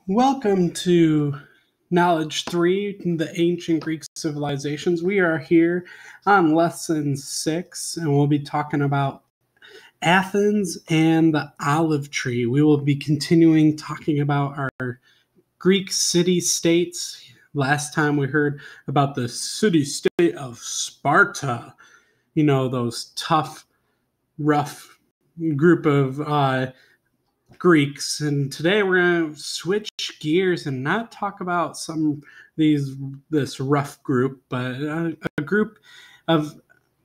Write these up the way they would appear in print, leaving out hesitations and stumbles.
Welcome to Knowledge 3, the Ancient Greek Civilizations. We are here on Lesson 6, and we'll be talking about Athens and the olive tree. We will be continuing talking about our Greek city-states. Last time we heard about the city-state of Sparta. You know, those tough, rough group of Greeks, and today we're going to switch gears and not talk about this rough group, but a group of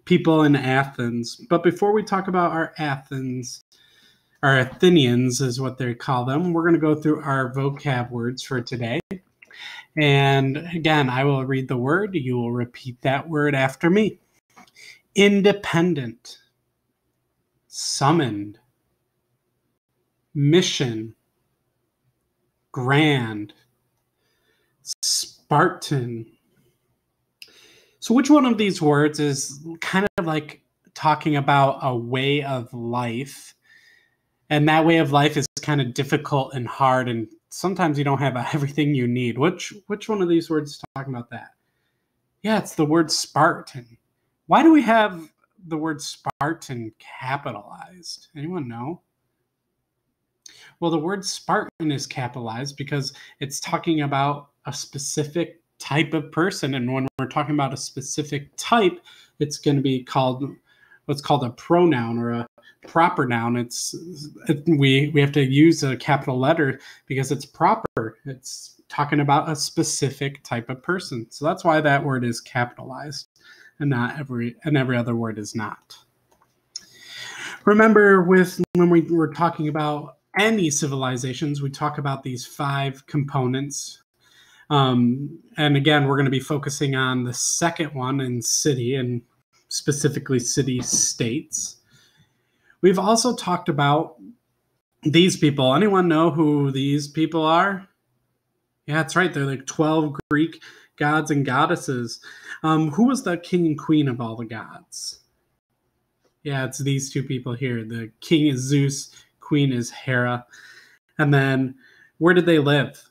people in Athens. But before we talk about our Athenians is what they call them, we're going to go through our vocab words for today. And again, I will read the word. You will repeat that word after me. Independent, summoned, mission, grand, Spartan. So which one of these words is kind of like talking about a way of life? And that way of life is kind of difficult and hard, and sometimes you don't have everything you need. Which one of these words is talking about that? Yeah, it's the word Spartan. Why do we have the word Spartan capitalized? Anyone know? Well, the word Spartan is capitalized because it's talking about a specific type of person. And when we're talking about a specific type, it's going to be called what's called a pronoun or a proper noun. We have to use a capital letter because it's proper. It's talking about a specific type of person. So that's why that word is capitalized and every other word is not. Remember when we were talking about any civilizations, we talk about these 5 components. And again, we're going to be focusing on the second one in city, and specifically city-states. We've also talked about these people. Anyone know who these people are? Yeah, that's right. They're like 12 Greek gods and goddesses. Who was the king and queen of all the gods? Yeah, it's these 2 people here. The king is Zeus, queen is Hera. And then where did they live?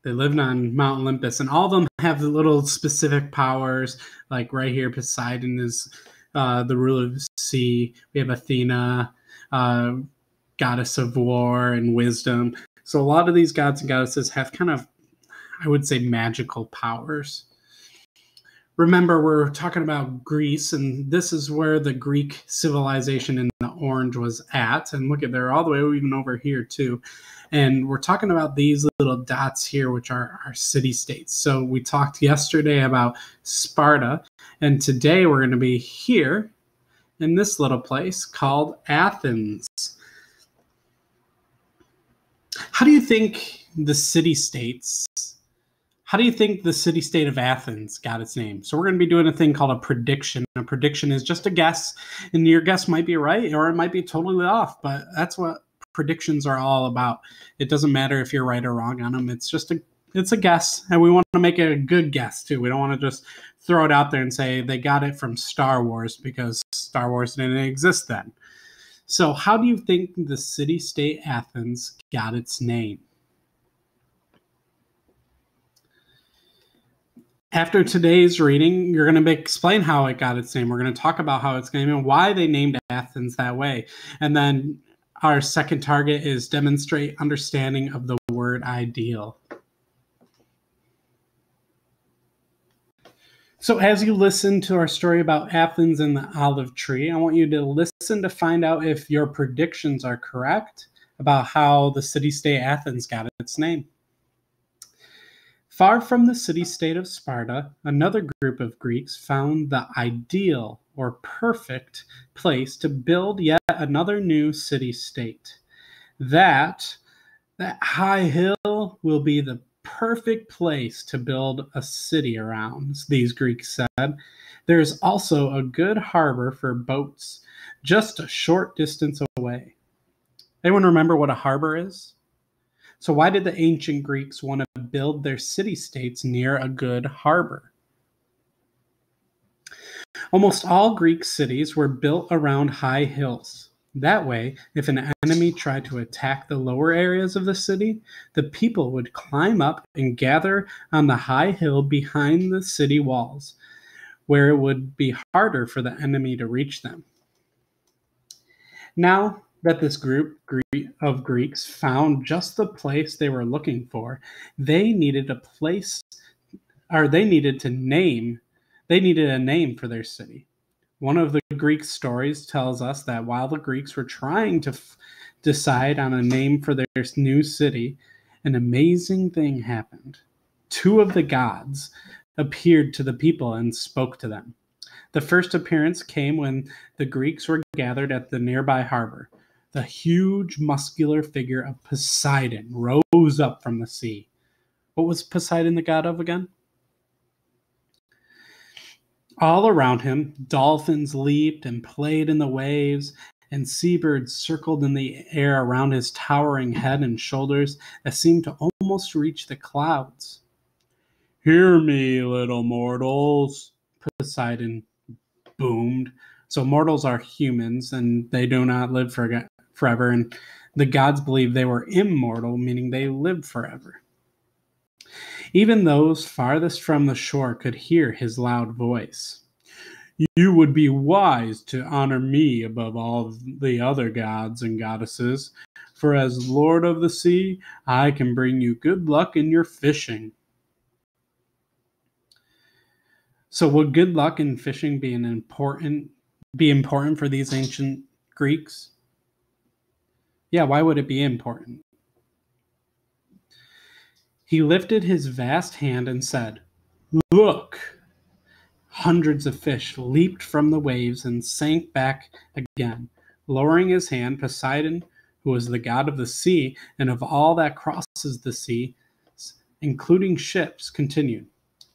They lived on Mount Olympus, and all of them have little specific powers. Like right here, Poseidon is the ruler of the sea. We have Athena, goddess of war and wisdom. So a lot of these gods and goddesses have kind of, I would say, magical powers. Remember, we're talking about Greece, and this is where the Greek civilization in the orange was at. And look at, they're all the way even over here too. And we're talking about these little dots here, which are our city-states. So we talked yesterday about Sparta, and today we're going to be here in this little place called Athens. How do you think the city-states How do you think the city-state of Athens got its name? So we're going to be doing a thing called a prediction. A prediction is just a guess, and your guess might be right or it might be totally off, but that's what predictions are all about. It doesn't matter if you're right or wrong on them. It's a guess, and we want to make it a good guess too. We don't want to just throw it out there and say they got it from Star Wars because Star Wars didn't exist then. So how do you think the city-state Athens got its name? After today's reading, you're going to explain how it got its name. We're going to talk about how it's named and why they named Athens that way. And then our second target is demonstrate understanding of the word ideal. So as you listen to our story about Athens and the olive tree, I want you to listen to find out if your predictions are correct about how the city-state Athens got its name. Far from the city-state of Sparta, another group of Greeks found the ideal or perfect place to build yet another new city-state. That high hill will be the perfect place to build a city around, these Greeks said. There is also a good harbor for boats just a short distance away. Anyone remember what a harbor is? So why did the ancient Greeks want to build their city-states near a good harbor? Almost all Greek cities were built around high hills. That way, if an enemy tried to attack the lower areas of the city, the people would climb up and gather on the high hill behind the city walls, where it would be harder for the enemy to reach them. Now that this group of Greeks found just the place they were looking for, they needed a name for their city. One of the Greek stories tells us that while the Greeks were trying to decide on a name for their new city, an amazing thing happened. Two of the gods appeared to the people and spoke to them. The first appearance came when the Greeks were gathered at the nearby harbor. The huge, muscular figure of Poseidon rose up from the sea. What was Poseidon the god of again? All around him, dolphins leaped and played in the waves, and seabirds circled in the air around his towering head and shoulders that seemed to almost reach the clouds. "Hear me, little mortals," Poseidon boomed. So mortals are humans, and they do not live forever, and the gods believed they were immortal, meaning they lived forever. Even those farthest from the shore could hear his loud voice. "You would be wise to honor me above all the other gods and goddesses, for as Lord of the Sea, I can bring you good luck in your fishing." So would good luck in fishing be important for these ancient Greeks? Yeah, why would it be important? He lifted his vast hand and said, "Look!" Hundreds of fish leaped from the waves and sank back again. Lowering his hand, Poseidon, who was the god of the sea and of all that crosses the sea, including ships, continued,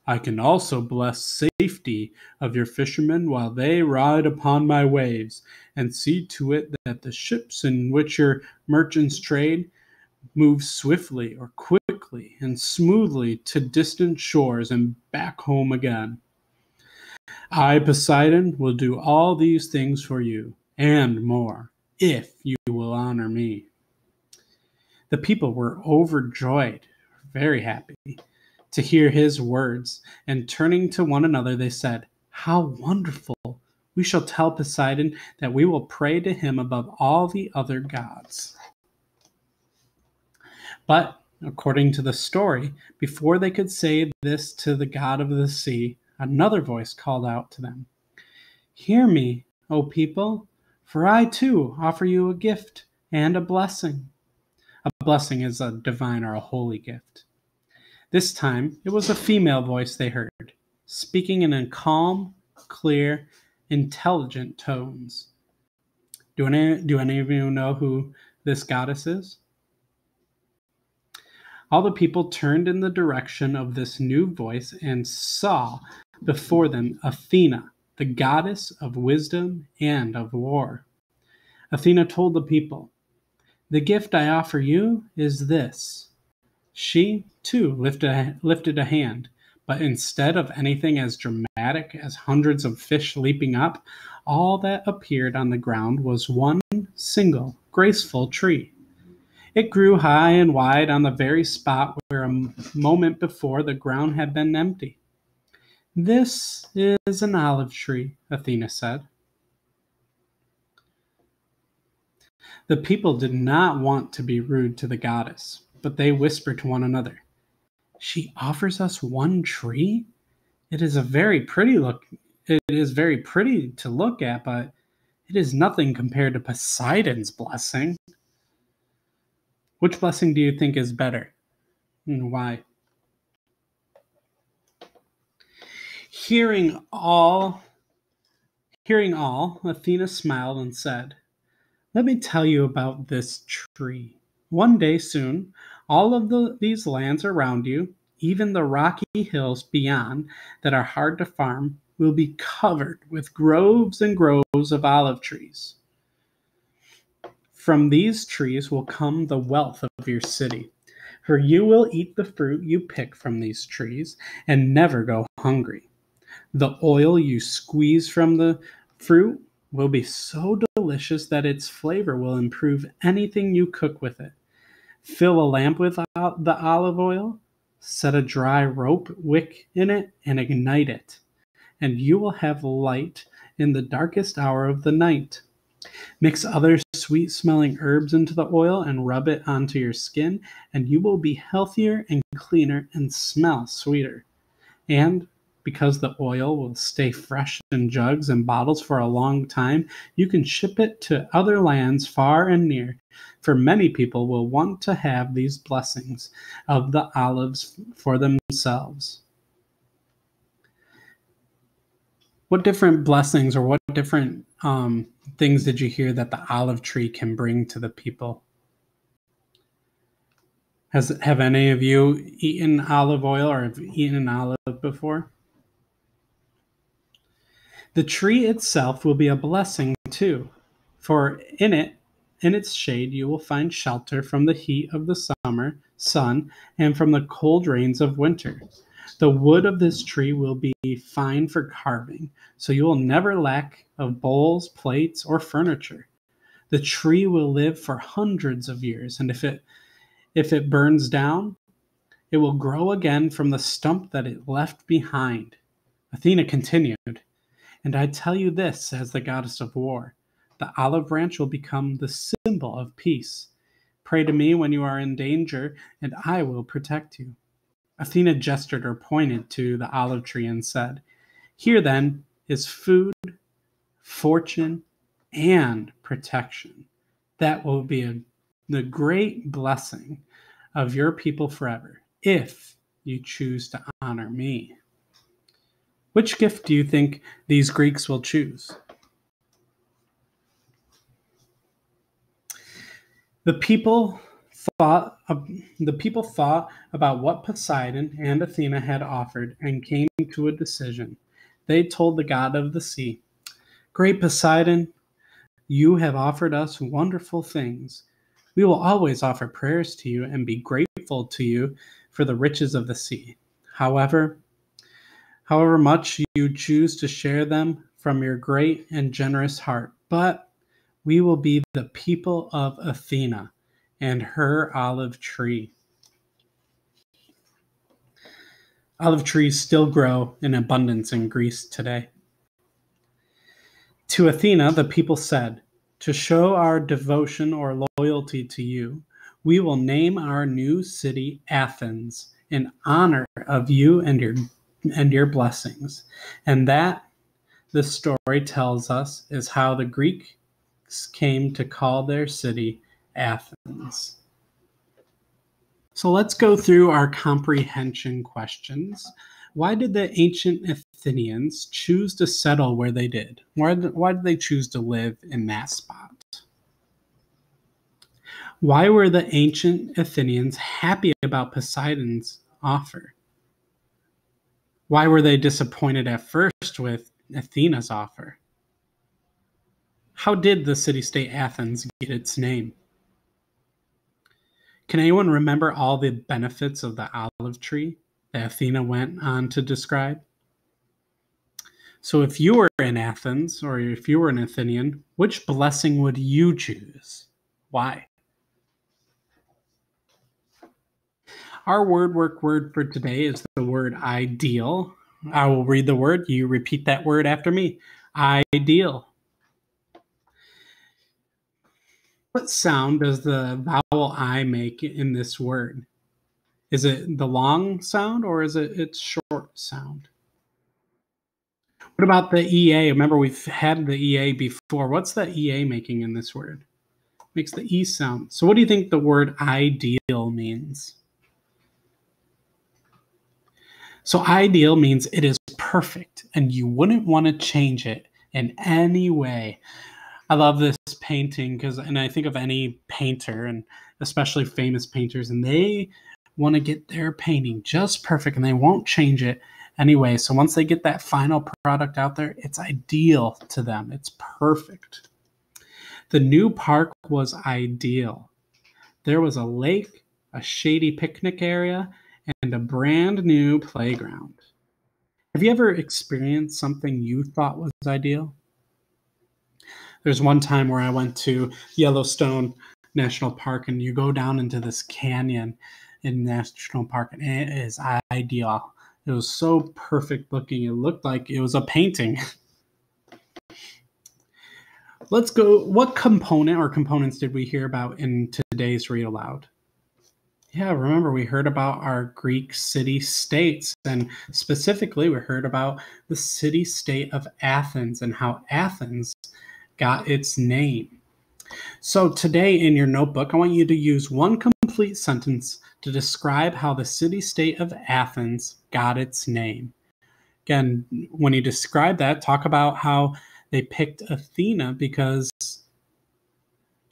"I can also bless safety of your fishermen while they ride upon my waves, and see to it that the ships in which your merchants trade move swiftly or quickly and smoothly to distant shores and back home again. I, Poseidon, will do all these things for you, and more, if you will honor me." The people were overjoyed, very happy, to hear his words, and turning to one another, they said, "How wonderful! We shall tell Poseidon that we will pray to him above all the other gods." But, according to the story, before they could say this to the god of the sea, another voice called out to them, "Hear me, O people, for I too offer you a gift and a blessing." A blessing is a divine or a holy gift. This time, it was a female voice they heard, speaking in calm, clear, intelligent tones. Do any of you know who this goddess is? All the people turned in the direction of this new voice and saw before them Athena, the goddess of wisdom and of war. Athena told the people, "The gift I offer you is this." She, too, lifted a hand, but instead of anything as dramatic as hundreds of fish leaping up, all that appeared on the ground was one single, graceful tree. It grew high and wide on the very spot where a moment before the ground had been empty. "This is an olive tree," Athena said. The people did not want to be rude to the goddess, but they whispered to one another, "She offers us one tree? It is very pretty to look at, but it is nothing compared to Poseidon's blessing." Which blessing do you think is better, and why? Hearing all, Athena smiled and said, "Let me tell you about this tree. One day soon, all of these lands around you, even the rocky hills beyond that are hard to farm, will be covered with groves and groves of olive trees. From these trees will come the wealth of your city, for you will eat the fruit you pick from these trees and never go hungry. The oil you squeeze from the fruit will be so delicious that its flavor will improve anything you cook with it. Fill a lamp with the olive oil, set a dry rope wick in it, and ignite it, and you will have light in the darkest hour of the night. Mix other sweet smelling herbs into the oil and rub it onto your skin, and you will be healthier and cleaner and smell sweeter. And because the oil will stay fresh in jugs and bottles for a long time, you can ship it to other lands far and near. For many people will want to have these blessings of the olives for themselves. What different blessings or what different things did you hear that the olive tree can bring to the people? Have any of you eaten olive oil or have eaten an olive before? The tree itself will be a blessing too, for in its shade you will find shelter from the heat of the summer sun and from the cold rains of winter. The wood of this tree will be fine for carving, so you will never lack of bowls, plates, or furniture. The tree will live for hundreds of years, and if it burns down, it will grow again from the stump that it left behind. Athena continued, and I tell you this as the goddess of war, the olive branch will become the symbol of peace. Pray to me when you are in danger, and I will protect you. Athena gestured or pointed to the olive tree and said, here then is food, fortune, and protection. That will be the great blessing of your people forever, if you choose to honor me. Which gift do you think these Greeks will choose? The people thought about what Poseidon and Athena had offered and came to a decision. They told the god of the sea, great Poseidon, you have offered us wonderful things. We will always offer prayers to you and be grateful to you for the riches of the sea. However much you choose to share them from your great and generous heart, but we will be the people of Athena and her olive tree. Olive trees still grow in abundance in Greece today. To Athena, the people said, to show our devotion or loyalty to you, we will name our new city Athens in honor of you and your blessings. And that, the story tells us, is how the Greeks came to call their city Athens. So let's go through our comprehension questions. Why did the ancient Athenians choose to settle where they did? Why did they choose to live in that spot? Why were the ancient Athenians happy about Poseidon's offer? Why were they disappointed at first with Athena's offer? How did the city-state Athens get its name? Can anyone remember all the benefits of the olive tree that Athena went on to describe? So if you were in Athens, or if you were an Athenian, which blessing would you choose? Why? Our word for today is the word ideal. I will read the word. You repeat that word after me. Ideal. What sound does the vowel I make in this word? Is it the long sound or is it its short sound? What about the EA? Remember, we've had the EA before. What's the EA making in this word? It makes the E sound. So what do you think the word ideal means? So ideal means it is perfect and you wouldn't want to change it in any way. I love this painting and I think of any painter, and especially famous painters, and they want to get their painting just perfect and they won't change it anyway. So once they get that final product out there, it's ideal to them. It's perfect. The new park was ideal. There was a lake, a shady picnic area, and a brand new playground. Have you ever experienced something you thought was ideal? There's one time where I went to Yellowstone National Park, and you go down into this canyon in National Park, and it is ideal. It was so perfect looking. It looked like it was a painting. Let's go. What component or components did we hear about in today's Read Aloud? Yeah, remember we heard about our Greek city-states, and specifically we heard about the city-state of Athens and how Athens got its name. So today in your notebook, I want you to use one complete sentence to describe how the city-state of Athens got its name. Again, when you describe that, talk about how they picked Athena because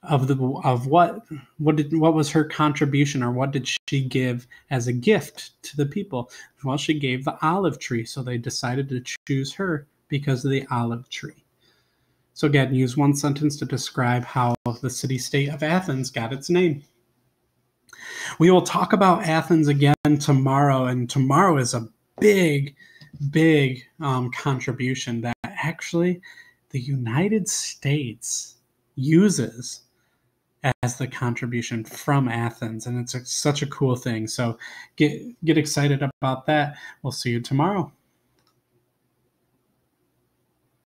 of what was her contribution, or what did she give as a gift to the people? Well, she gave the olive tree, so they decided to choose her because of the olive tree. So again, use one sentence to describe how the city-state of Athens got its name. We will talk about Athens again tomorrow, and tomorrow is a big contribution that actually the United States uses as the contribution from Athens, and it's such a cool thing. So get excited about that. We'll see you tomorrow.